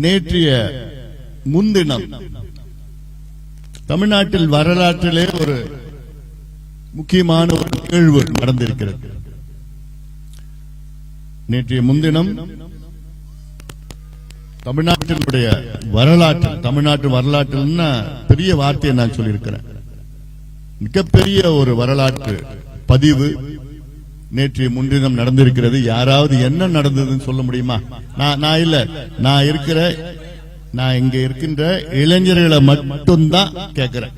நேற்றைய முன்தினம் தமிழ்நாட்டில் வரலாற்றிலே ஒரு முக்கியமான ஒரு நிகழ்வு நடந்திருக்கிறது. நேற்றைய முன்தினம் தமிழ்நாட்டினுடைய தமிழ்நாட்டு வரலாற்றில் பெரிய வார்த்தையை நான் சொல்லியிருக்கிறேன். மிகப்பெரிய ஒரு வரலாற்று பதிவு நேற்றைய முன்தினம் நடந்திருக்கிறது. யாராவது என்ன நடந்ததுன்னு சொல்ல முடியுமா? நான் இங்க இருக்கின்ற இளைஞர்களை மட்டும்தான் கேட்கிறேன்.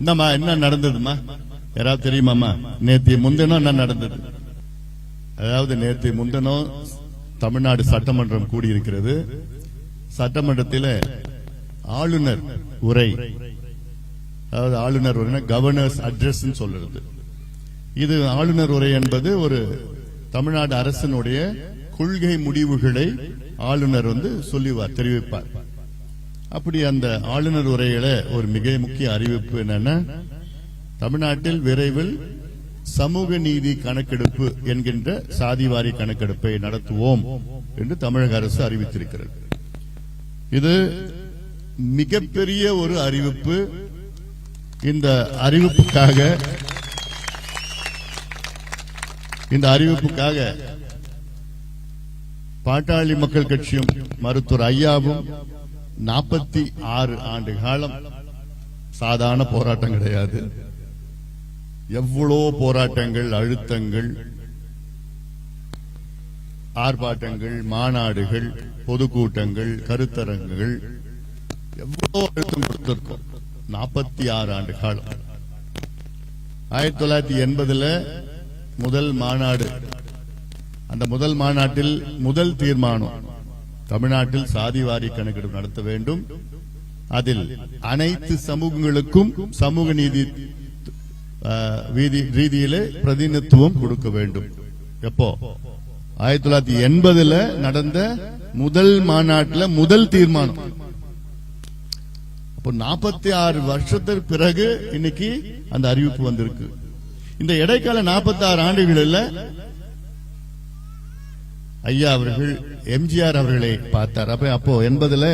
என்னம்மா என்ன நடந்ததுமா? யாராவது தெரியுமாமா? நேற்றைய முன்தினம் என்ன நடந்தது? அதாவது நேற்றைய முன்தினம் தமிழ்நாடு சட்டமன்றம் கூடியிருக்கிறது. சட்டமன்றத்தில் ஆளுநர் உரை, அதாவது ஆளுநர் உரை கவர்னர்ஸ் அட்ரஸ் சொல்றது. இது ஆளுநர் உரை என்பது ஒரு தமிழ்நாடு அரசினுடைய கொள்கை முடிவுகளை ஆளுநர் தெரிவிப்பார். அப்படி அந்த ஆளுநர் உரையில ஒரு மிக முக்கிய அறிவிப்பு என்னன்னா, தமிழ்நாட்டில் விரைவில் சமூக நீதி கணக்கெடுப்பு என்கின்ற சாதிவாரி கணக்கெடுப்பை நடத்துவோம் என்று தமிழக அரசு அறிவித்திருக்கிறது. இது மிகப்பெரிய ஒரு அறிவிப்பு. இந்த அறிவிப்புக்காக பாட்டாளி மக்கள் கட்சியும் மருத்துவர் ஐயாவும் 46 ஆண்டு காலம் சாதாரண போராட்டம் கிடையாது. எவ்வளோ போராட்டங்கள், அழுத்தங்கள், ஆர்ப்பாட்டங்கள், மாநாடுகள், பொதுக்கூட்டங்கள், கருத்தரங்குகள், எவ்வளோ அழுத்தம் கொடுத்திருக்கோம். 46 ஆண்டு காலம். 1980 முதல் மாநாடு. அந்த முதல் மாநாட்டில் முதல் தீர்மானம் தமிழ்நாட்டில் சாதிவாரி கணக்கெடுப்பு நடத்த வேண்டும். அதில் அனைத்து சமூகங்களுக்கும் சமூக நீதி ரீதியிலே பிரதிநிதித்துவம் கொடுக்க வேண்டும். எப்போ? 1980 நடந்த முதல் மாநாட்டில் முதல் தீர்மானம். அப்போ 46 வருஷத்திற்கு பிறகு இன்னைக்கு அந்த அறிவிப்பு வந்திருக்கு. இந்த இடைக்கால 46 ஆண்டுகளில் ஐயா அவர்கள் எம்ஜிஆர் அவர்களை பார்த்தார். அப்போ 80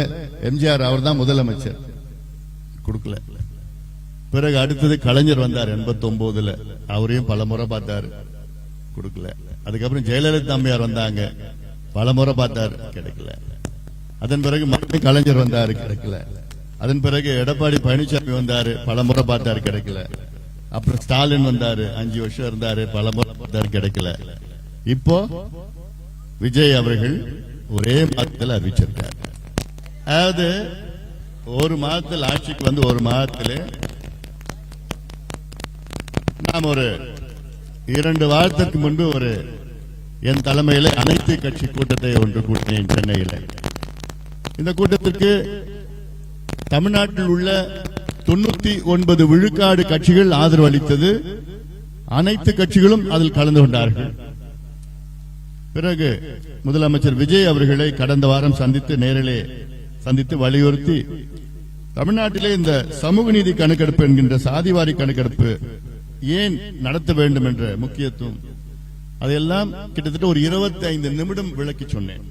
எம்ஜிஆர் அவர் தான் முதலமைச்சர், கொடுக்கல. பிறகு அடுத்தது கலைஞர் வந்தார் 89, அவரையும் பல முறை பார்த்தாரு, கொடுக்கல. அதுக்கப்புறம் ஜெயலலிதா அம்மையார் வந்தாங்க, பல முறை பார்த்தாரு, கிடைக்கல. அதன் பிறகு மறுபடியும் கலைஞர் வந்தாரு, கிடைக்கல. அதன் பிறகு எடப்பாடி பழனிசாமி வந்தாரு, பல முறை பார்த்தாரு, கிடைக்கல. அப்புறம் ஸ்டாலின் வந்தாரு, 5 வருஷம் இருந்தாரு, பல முறை பார்த்தாரு, கிடைக்கல. இப்போ விஜய் அவர்கள் ஒரே மாதத்தில் அறிவிச்சிருக்கார். அதாவது ஒரு மாதத்தில் ஆட்சிக்கு வந்து ஒரு மாதத்தில் நாம் ஒரு 2 வாரத்திற்கு முன்பு என் தலைமையில் அனைத்து கட்சி கூட்டத்தை ஒன்று கூட்டினேன் சென்னையில். இந்த கூட்டத்திற்கு தமிழ்நாட்டில் உள்ள 99 விழுக்காடு கட்சிகள் ஆதரவு அளித்தது. அனைத்து கட்சிகளும் அதில் கலந்து கொண்டார்கள். பிறகு முதலமைச்சர் விஜய் அவர்களை கடந்த வாரம் நேரிலே சந்தித்து வலியுறுத்தி தமிழ்நாட்டிலே இந்த சமூக நீதி கணக்கெடுப்பு என்கின்ற சாதிவாரி கணக்கெடுப்பு ஏன் நடத்த வேண்டும் என்ற முக்கியத்துவம், அதையெல்லாம் கிட்டத்தட்ட ஒரு 25 நிமிடம் விளக்கி சொன்னேன்.